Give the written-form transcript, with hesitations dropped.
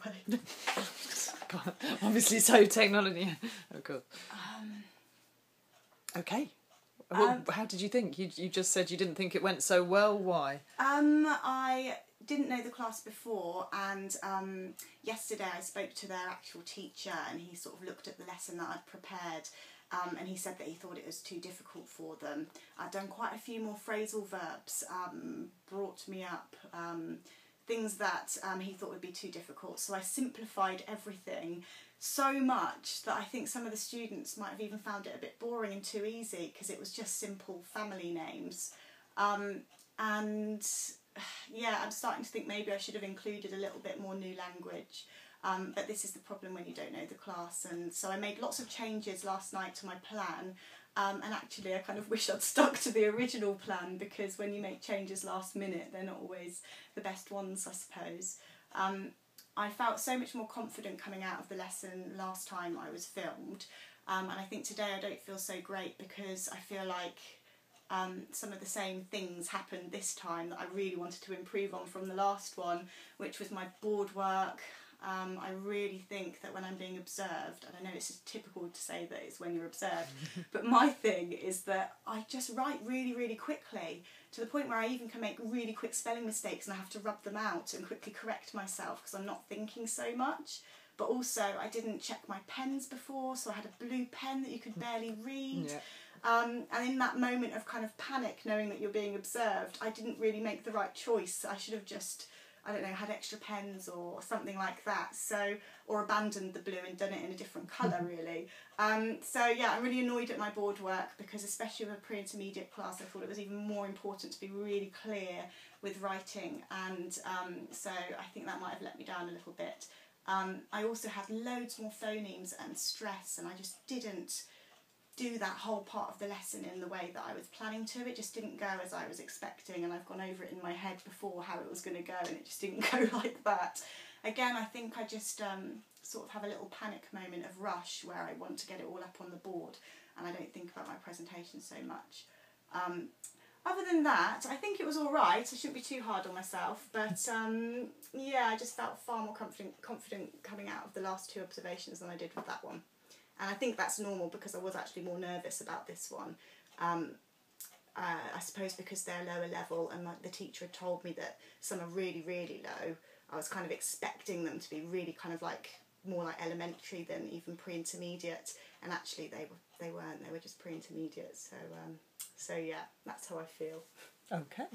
way. God, obviously so technology. Oh, cool. Okay. Well, how did you think? You just said you didn't think it went so well. Why? I didn't know the class before, and yesterday I spoke to their actual teacher, and he sort of looked at the lesson that I'd prepared, and he said that he thought it was too difficult for them. I'd done quite a few more phrasal verbs, brought me up, things that he thought would be too difficult, so I simplified everything so much that I think some of the students might have even found it a bit boring and too easy, because it was just simple family names. And yeah, I'm starting to think maybe I should have included a little bit more new language, but this is the problem when you don't know the class. And so I made lots of changes last night to my plan, and actually I kind of wish I'd stuck to the original plan, because when you make changes last minute, they're not always the best ones, I suppose. I felt so much more confident coming out of the lesson last time I was filmed, and I think today I don't feel so great, because I feel like some of the same things happened this time that I really wanted to improve on from the last one, which was my board work. I really think that when I'm being observed, and I know it's just typical to say that it's when you're observed, but my thing is that I just write really, really quickly, to the point where I even can make really quick spelling mistakes and I have to rub them out and quickly correct myself because I'm not thinking so much. But also I didn't check my pens before, so I had a blue pen that you could barely read. Yeah. And in that moment of kind of panic, knowing that you're being observed, I didn't really make the right choice. I should have just, I don't know, had extra pens or something like that. So, or abandoned the blue and done it in a different colour, really. So yeah, I'm really annoyed at my board work, because especially with a pre-intermediate class, I thought it was even more important to be really clear with writing. And so I think that might have let me down a little bit. I also had loads more phonemes and stress, and I just didn't do that whole part of the lesson in the way that I was planning to. It just didn't go as I was expecting, and I've gone over it in my head before how it was going to go, and it just didn't go like that. Again, I think I just sort of have a little panic moment of rush where I want to get it all up on the board, and I don't think about my presentation so much. Other than that, I think it was all right. I shouldn't be too hard on myself, but yeah, I just felt far more confident coming out of the last two observations than I did with that one. And I think that's normal, because I was actually more nervous about this one. I suppose because they're lower level, and like the teacher had told me that some are really, really low, I was kind of expecting them to be really kind of like more like elementary than even pre-intermediate, and actually they weren't. They were just pre-intermediate. So yeah, that's how I feel. Okay.